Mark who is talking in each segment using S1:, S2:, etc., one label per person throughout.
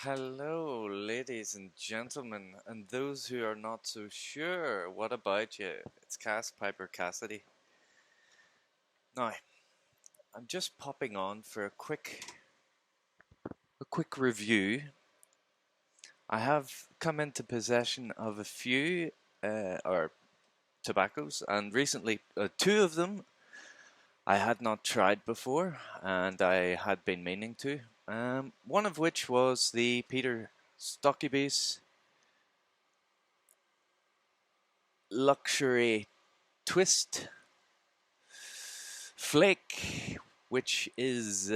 S1: Hello, ladies and gentlemen, and those who are not so sure. What about you? It's Cass Piper Cassidy. Now, I'm just popping on for a quick review. I have come into possession of a few or tobaccos, and recently two of them I had not tried before, and I had been meaning to. One of which was the Peter Stockybees Luxury Twist Flake, which is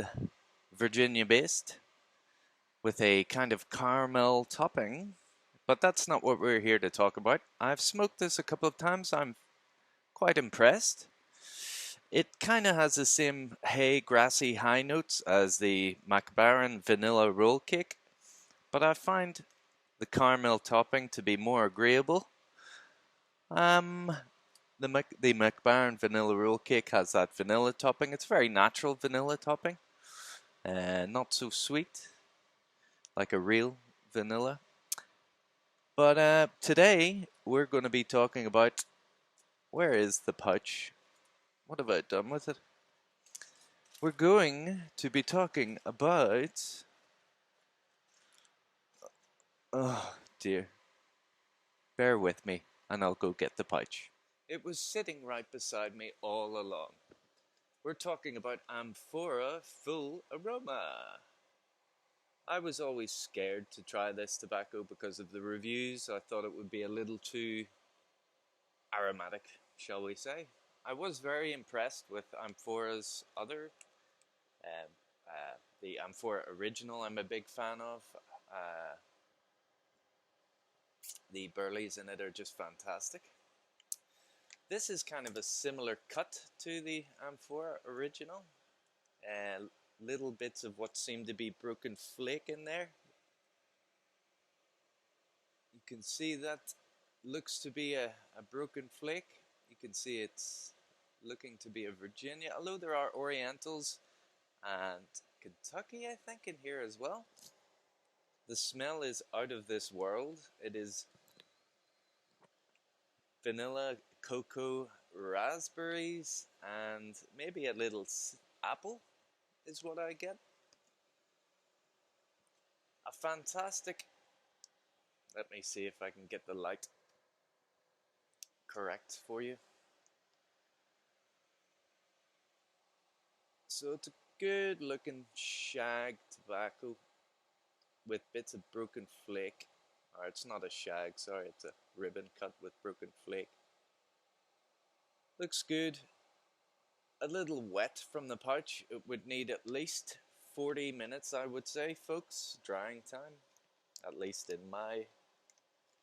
S1: Virginia based with a kind of caramel topping, but that's not what we're here to talk about. I've smoked this a couple of times. I'm quite impressed. It kind of has the same hay, grassy high notes as the MacBaren vanilla roll cake, but I find the caramel topping to be more agreeable. Um, the MacBaren vanilla roll cake has that vanilla topping. It's very natural vanilla topping. Not so sweet, like a real vanilla. But today we're going to be talking about where is the pouch? What have I done with it? We're going to be talking about. Oh dear. Bear with me and I'll go get the pouch. It was sitting right beside me all along. We're talking about Amphora Full Aroma. I was always scared to try this tobacco because of the reviews. I thought it would be a little too aromatic, shall we say. I was very impressed with Amphora's other, um, the Amphora Original I'm a big fan of. Uh, the burleys in it are just fantastic. This is kind of a similar cut to the Amphora Original. Little bits of what seem to be broken flake in there. You can see that looks to be a broken flake. You can see it's looking to be a Virginia, although there are Orientals and Kentucky, I think, in here as well. The smell is out of this world. It is vanilla, cocoa, raspberries, and maybe a little apple is what I get. A fantastic, let me see if I can get the light correct for you. So it's a good looking shag tobacco with bits of broken flake. Or it's not a shag, sorry, it's a ribbon cut with broken flake. Looks good. A little wet from the pouch. It would need at least 40 minutes, I would say, folks, drying time. At least in my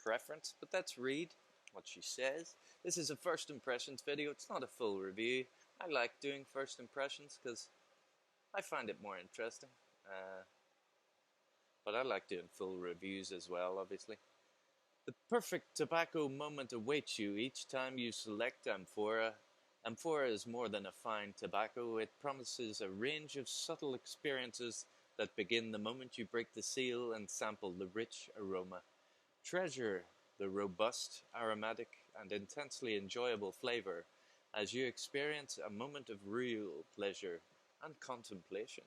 S1: preference. But let's read what she says. This is a first impressions video. It's not a full review. I like doing first impressions because I find it more interesting. But I like doing full reviews as well, obviously. The perfect tobacco moment awaits you each time you select Amphora. Amphora is more than a fine tobacco. It promises a range of subtle experiences that begin the moment you break the seal and sample the rich aroma. Treasure the robust, aromatic, and intensely enjoyable flavor as you experience a moment of real pleasure and contemplation.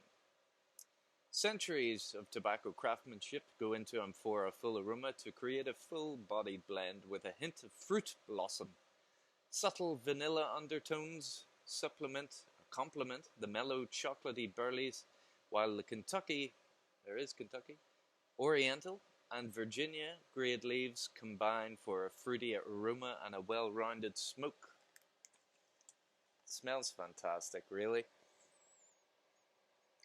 S1: Centuries of tobacco craftsmanship go into Amphora Full Aroma to create a full-bodied blend with a hint of fruit blossom. Subtle vanilla undertones complement the mellow chocolatey burleys, while the Kentucky, Oriental, and Virginia grade leaves combine for a fruity aroma and a well-rounded smoke. It smells fantastic, really.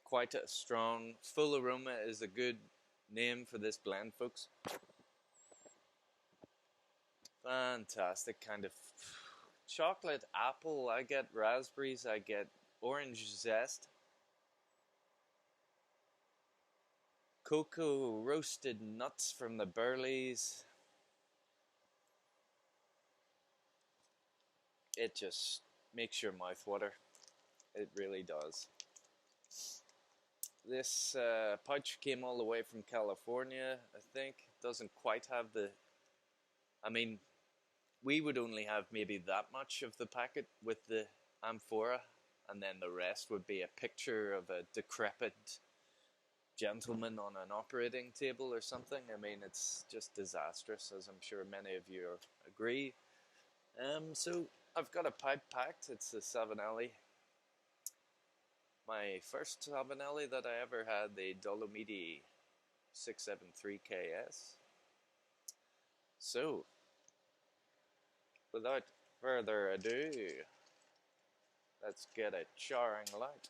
S1: Quite a strong. Full Aroma is a good name for this blend, folks. Fantastic kind of chocolate apple. I get raspberries, I get orange zest, cocoa roasted nuts from the burleys. It just makes your mouth water. It really does. This pouch came all the way from California, I think. Doesn't quite have the... I mean, we would only have maybe that much of the packet with the Amphora, and then the rest would be a picture of a decrepit gentleman on an operating table or something. I mean, it's just disastrous, as I'm sure many of you agree. So I've got a pipe packed. It's a Savinelli. My first Savinelli that I ever had, the Dolomiti 673KS. So, without further ado, let's get a charring light.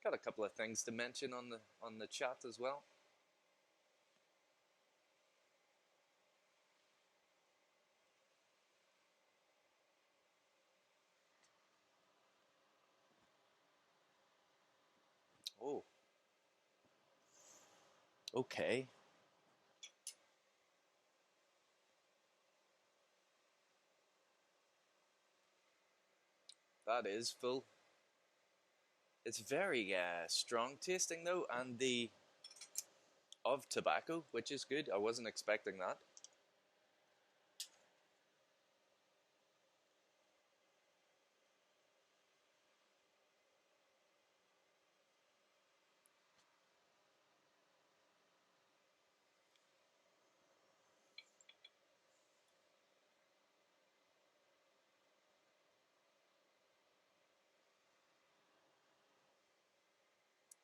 S1: Got a couple of things to mention on the chat as well. Oh, okay. That is full. It's very strong tasting though, and of tobacco, which is good. I wasn't expecting that.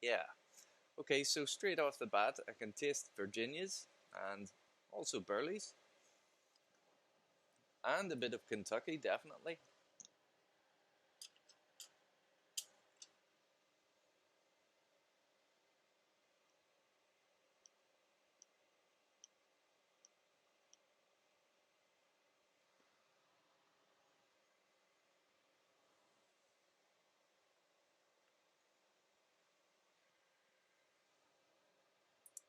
S1: Yeah. Okay, so straight off the bat, I can taste Virginias and also Burleys and a bit of Kentucky, definitely.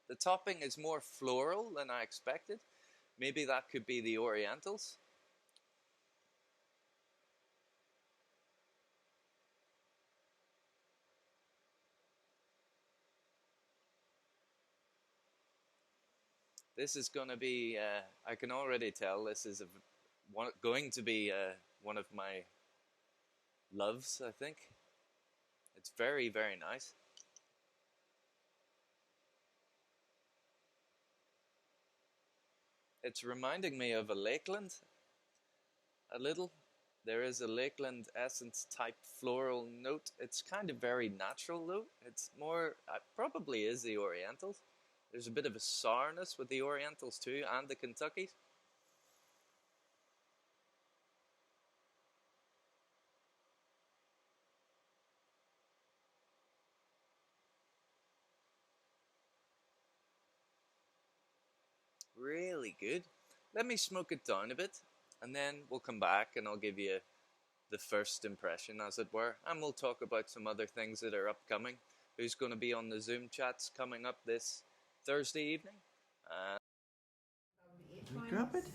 S1: The topping is more floral than I expected. Maybe that could be the Orientals. This is going to be, I can already tell this is going to be one of my loves, I think. It's very, very nice. It's reminding me of a Lakeland, a little. There is a Lakeland essence type floral note. It's kind of very natural though. It's more, probably is the Orientals. There's a bit of a sourness with the Orientals too, and the Kentuckys. Really good. Let me smoke it down a bit, and then we'll come back and I'll give you the first impression, as it were, and we'll talk about some other things that are upcoming. Who's going to be on the Zoom chats coming up this Thursday evening?
S2: We grab it?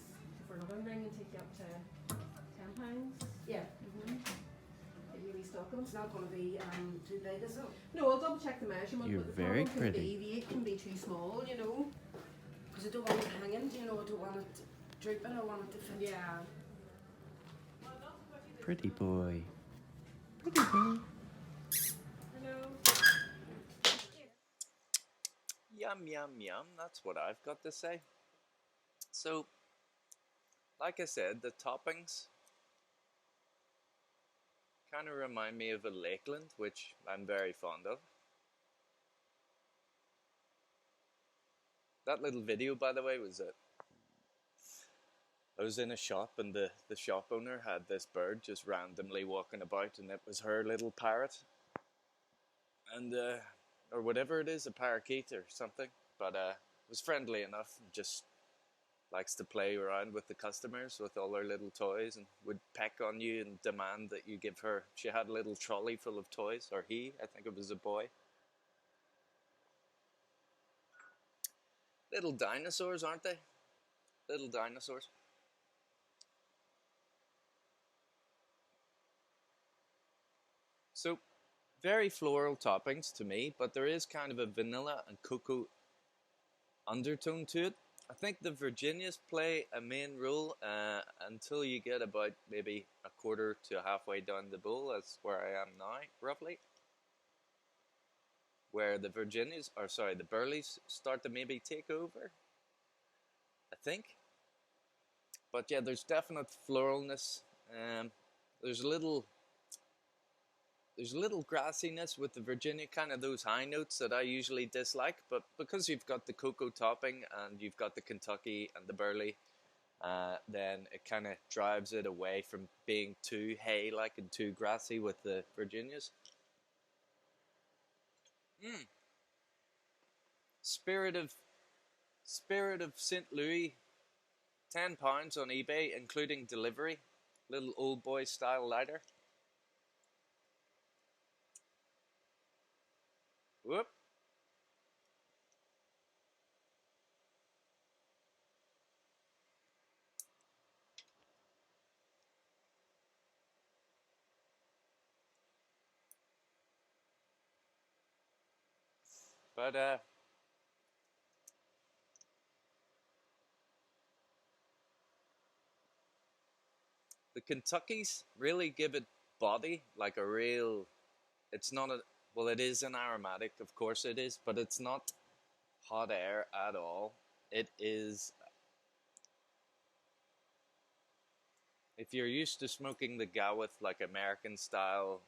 S3: For another ring and take you up to £10. Yeah. Get you restock them.
S4: It's not going to be too big, is it?
S3: No, I'll double check the measurement.
S2: You're
S3: but the
S2: very
S3: problem
S2: pretty.
S3: Could be, the 8 can be too small, you know.
S4: Because I don't want it hanging, you know, I don't want it drooping, I want it to fit.
S3: Yeah.
S2: Pretty boy. Pretty boy.
S3: Hello.
S1: Yum, yum, yum. That's what I've got to say. So, like I said, the toppings kind of remind me of a Lakeland, which I'm very fond of. That little video, by the way, was I was in a shop and the shop owner had this bird just randomly walking about, and it was her little parrot. And, or whatever it is, a parakeet or something. But was friendly enough and just likes to play around with the customers with all her little toys, and would peck on you and demand that you give her. She had a little trolley full of toys, or I think it was a boy. Little dinosaurs, aren't they? Little dinosaurs. So, Very floral toppings to me, but there is kind of a vanilla and cocoa undertone to it. I think the Virginias play a main role until you get about maybe a quarter to halfway down the bowl. That's where I am now, roughly. Where the Virginias, or sorry, the Burleys start to maybe take over, I think. But yeah, there's definite floralness. Um, there's a little grassiness with the Virginia, kind of those high notes that I usually dislike. But because you've got the cocoa topping and you've got the Kentucky and the Burley, then it kind of drives it away from being too hay-like and too grassy with the Virginias. Spirit of St. Louis, £10 on eBay, including delivery. Little old boy style lighter. Whoop. But the Kentuckys really give it body, like a real. It's not a. Well, it is an aromatic, of course it is, but it's not hot air at all. It is. If you're used to smoking the Gawith like American style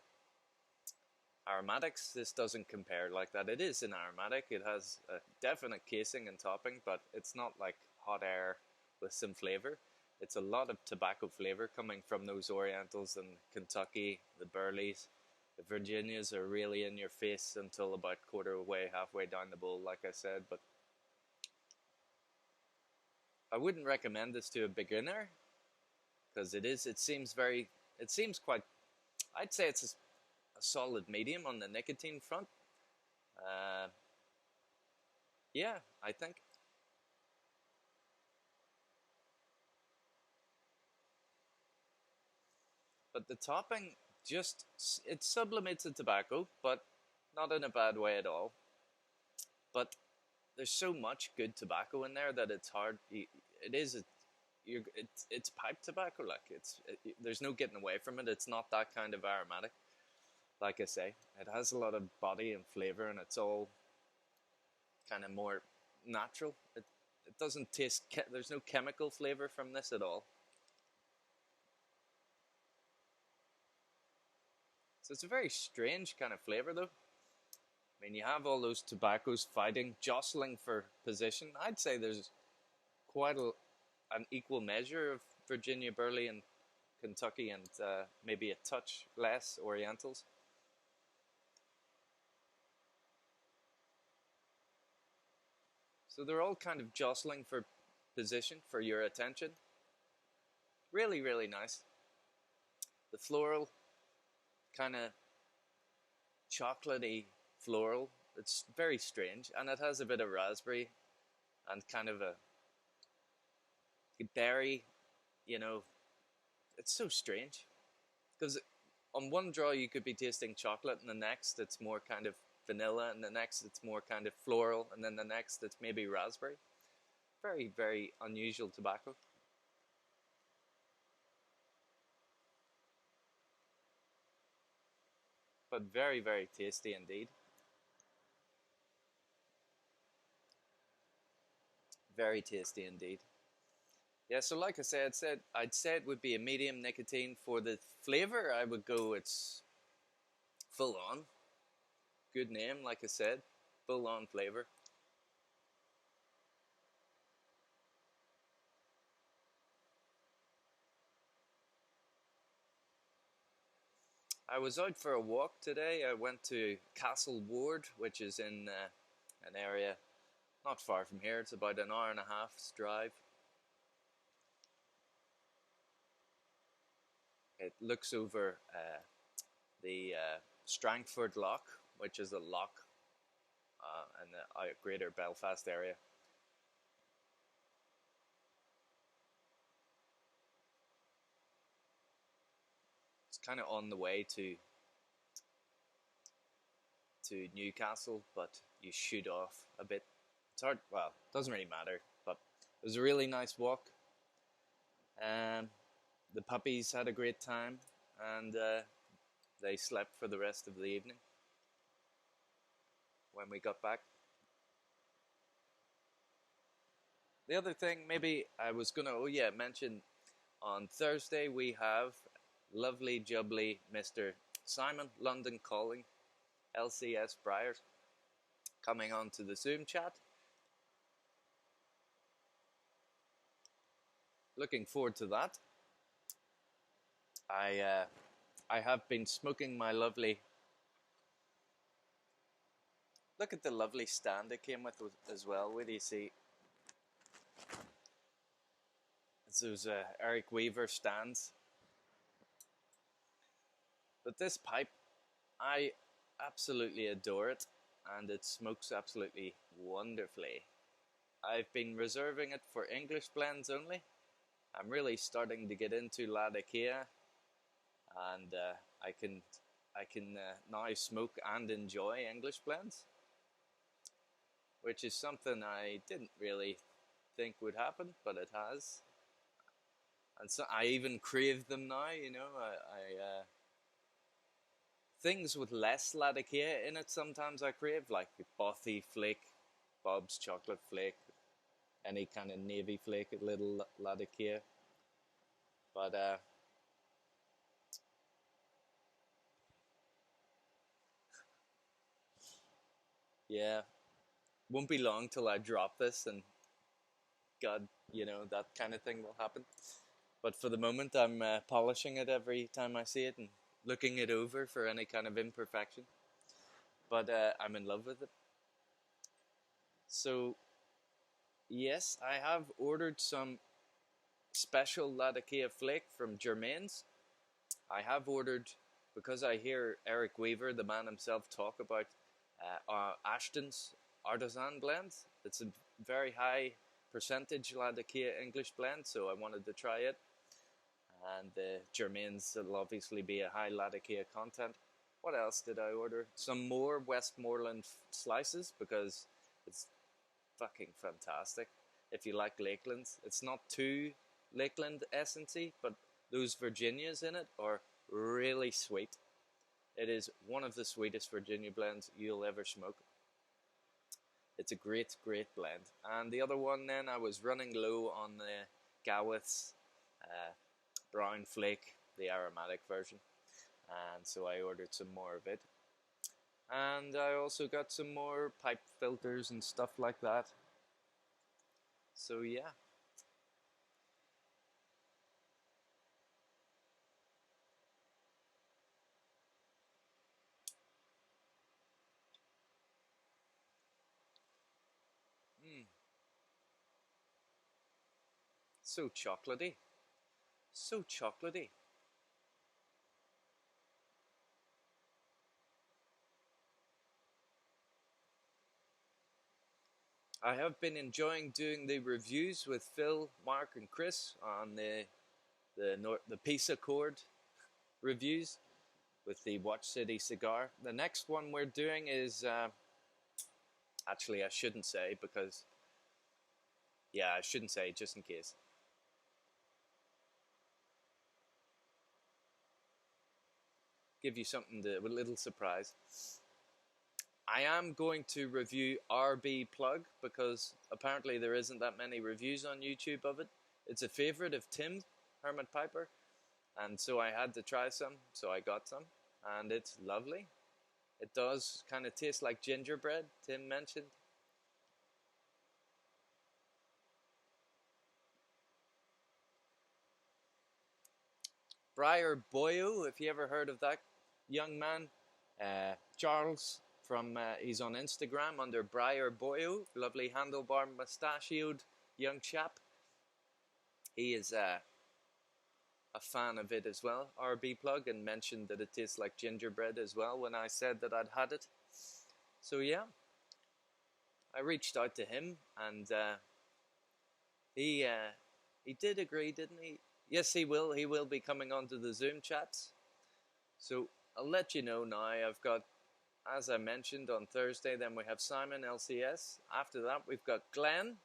S1: aromatics, this doesn't compare like that. It is an aromatic. It has a definite casing and topping, but it's not like hot air with some flavor. It's a lot of tobacco flavor coming from those Orientals and Kentucky, the Burleys. The Virginias are really in your face until about quarter way, halfway down the bowl, like I said. But I wouldn't recommend this to a beginner because it seems quite. I'd say it's a solid medium on the nicotine front. Uh, yeah, I think. But the topping it sublimates the tobacco, but not in a bad way at all. But there's so much good tobacco in there that it's hard. It is it's pipe tobacco. Like there's no getting away from it. It's not that kind of aromatic. Like I say, it has a lot of body and flavor, and it's all kind of more natural. It doesn't taste. There's no chemical flavor from this at all. So it's a very strange kind of flavor, though. I mean, you have all those tobaccos fighting, jostling for position. I'd say there's quite an equal measure of Virginia Burley and Kentucky, and maybe a touch less Orientals. So they're all kind of jostling for position, for your attention. Really, really nice. The floral, kind of chocolatey floral. It's very strange, and it has a bit of raspberry and kind of a berry. You know, it's so strange because on one draw you could be tasting chocolate, and the next it's more kind of vanilla, and the next it's more kind of floral, and then the next it's maybe raspberry. Very, very unusual tobacco. But very, very tasty indeed. Very tasty indeed. Yeah, so like I said, I'd say it would be a medium nicotine. For the flavor, I would go it's full on. Good name, like I said, full on flavor. I was out for a walk today. I went to Castle Ward, which is in an area not far from here. It's about an hour and a half's drive. It looks over the Strangford Loch, which is a loch in the greater Belfast area. It's kind of on the way to to Newcastle, but you shoot off a bit. It's hard, well, it doesn't really matter, but it was a really nice walk. The puppies had a great time, and they slept for the rest of the evening when we got back. The other thing maybe I was going to, mention on Thursday we have lovely jubbly Mr. Simon London Calling, LCS Briars, coming on to the Zoom chat. Looking forward to that. I have been smoking my lovely... Look at the lovely stand it came with as well. What do you see? It's those Eric Weaver stands. But this pipe, I absolutely adore it, and it smokes absolutely wonderfully. I've been reserving it for English blends only. I'm really starting to get into Latakia, and I can now smoke and enjoy English blends, which is something I didn't really think would happen, but it has. And so I even crave them now, you know. Things with less Latakia in it sometimes I crave, like Bothy Flake, Bob's Chocolate Flake, any kind of navy flake, a little Latakia. But yeah, won't be long till I drop this and God, you know, that kind of thing will happen. But for the moment I'm polishing it every time I see it and looking it over for any kind of imperfection. But I'm in love with it. So yes, I have ordered some special Latakia flake from Germain's. I have ordered, because I hear Eric Weaver, the man himself, talk about Ashton's artisan blend. It's a very high percentage Latakia English blend, so I wanted to try it. And Germain's will obviously be a high Latakia content. What else did I order? Some more Westmoreland slices, because it's fucking fantastic. If you like Lakelands, it's not too Lakeland essency, but those Virginias in it are really sweet. It is one of the sweetest Virginia blends you'll ever smoke. It's a great, great blend. And the other one then, I was running low on the Gawith's brown flake, the aromatic version, and so I ordered some more of it. And I also got some more pipe filters and stuff like that. So yeah. So chocolatey. So chocolatey. I have been enjoying doing the reviews with Phil, Mark and Chris on the Peace Accord reviews with the Watch City cigar. The next one we're doing is, actually I shouldn't say, because, yeah, I shouldn't say just in case. Give you something a little surprise. I am going to review RB Plug, because apparently there isn't that many reviews on YouTube of it. It's a favourite of Tim, Hermit Piper, and so I had to try some, so I got some, and it's lovely. It does kind of taste like gingerbread, Tim mentioned. Briar Boyo, if you ever heard of that young man, Charles from he's on Instagram under Briar Boyo, lovely handlebar mustachioed young chap. He is a fan of it as well, RB Plug, and mentioned that it tastes like gingerbread as well when I said that I'd had it. So yeah, I reached out to him, and he did agree, didn't he? Yes, he will. He will be coming onto the Zoom chats. So I'll let you know now. as I mentioned, on Thursday, then we have Simon LCS. After that, we've got Glenn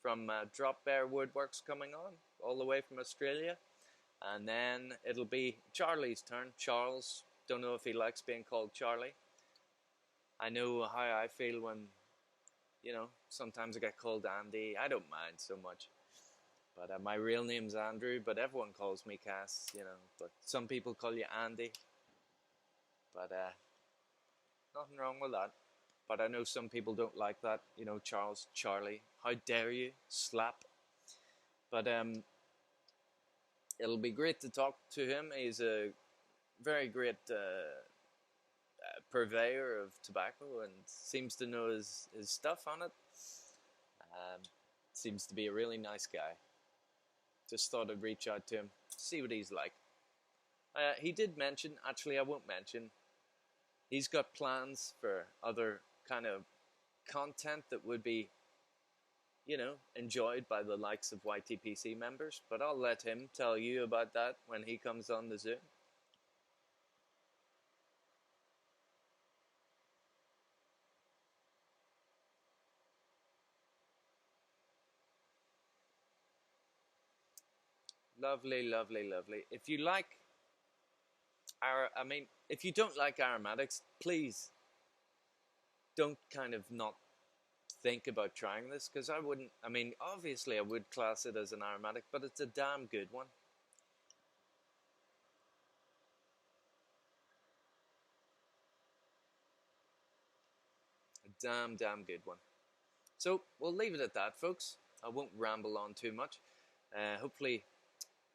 S1: from Drop Bear Woodworks coming on, all the way from Australia. And then it'll be Charlie's turn. Charles, don't know if he likes being called Charlie. I know how I feel when, you know, sometimes I get called Andy. I don't mind so much. But my real name's Andrew, but everyone calls me Cass, you know. But some people call you Andy. But nothing wrong with that. But I know some people don't like that, you know, Charles, Charlie. How dare you? Slap. But it'll be great to talk to him. He's a very great purveyor of tobacco and seems to know his stuff on it. Seems to be a really nice guy. Just thought I'd reach out to him, see what he's like. He did mention, actually I won't mention, he's got plans for other kind of content that would be, you know, enjoyed by the likes of YTPC members, but I'll let him tell you about that when he comes on the Zoom. Lovely, lovely, lovely. If you like if you don't like aromatics, please don't kind of not think about trying this, because I wouldn't, obviously I would class it as an aromatic, but it's a damn good one. A damn good one. So we'll leave it at that, folks. I won't ramble on too much. Hopefully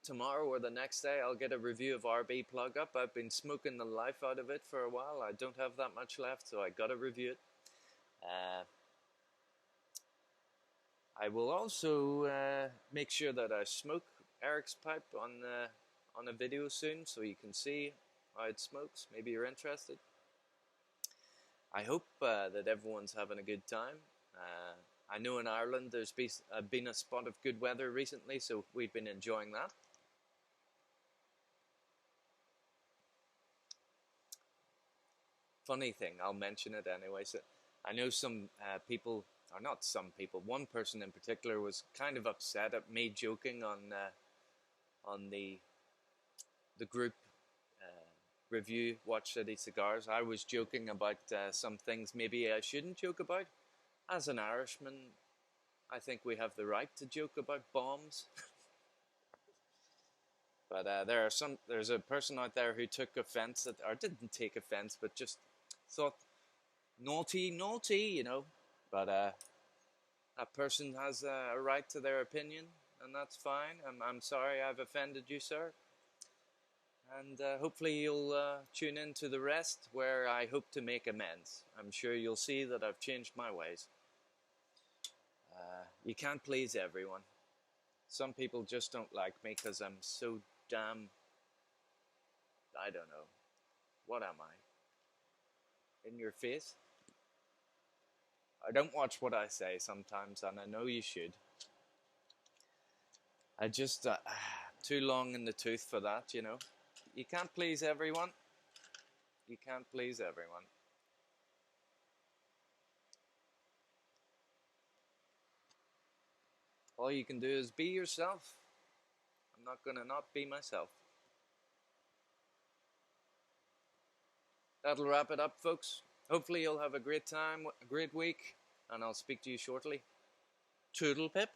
S1: tomorrow or the next day I'll get a review of RB Plug Up. I've been smoking the life out of it for a while. I don't have that much left, so I gotta review it. I will also make sure that I smoke Eric's pipe on a video soon, so you can see how it smokes. Maybe you're interested. I hope that everyone's having a good time. I know in Ireland there's been a spot of good weather recently, so we've been enjoying that. Funny thing, I'll mention it anyway. So I know some people, or not some people, one person in particular was kind of upset at me joking on the group review, Watch City Cigars. I was joking about some things maybe I shouldn't joke about. As an Irishman, I think we have the right to joke about bombs. But there's a person out there who took offense at, or didn't take offense, but just thought naughty, you know. But that person has a right to their opinion, and that's fine. I'm sorry I've offended you, sir. And hopefully you'll tune in to the rest, where I hope to make amends. I'm sure you'll see that I've changed my ways. You can't please everyone. Some people just don't like me because I'm so damn, I don't know. What am I? In your face? I don't watch what I say sometimes, and I know you should. I just, too long in the tooth for that, you know. You can't please everyone. You can't please everyone. All you can do is be yourself. I'm not going to not be myself. That'll wrap it up, folks. Hopefully you'll have a great time, a great week, and I'll speak to you shortly. Toodle pip.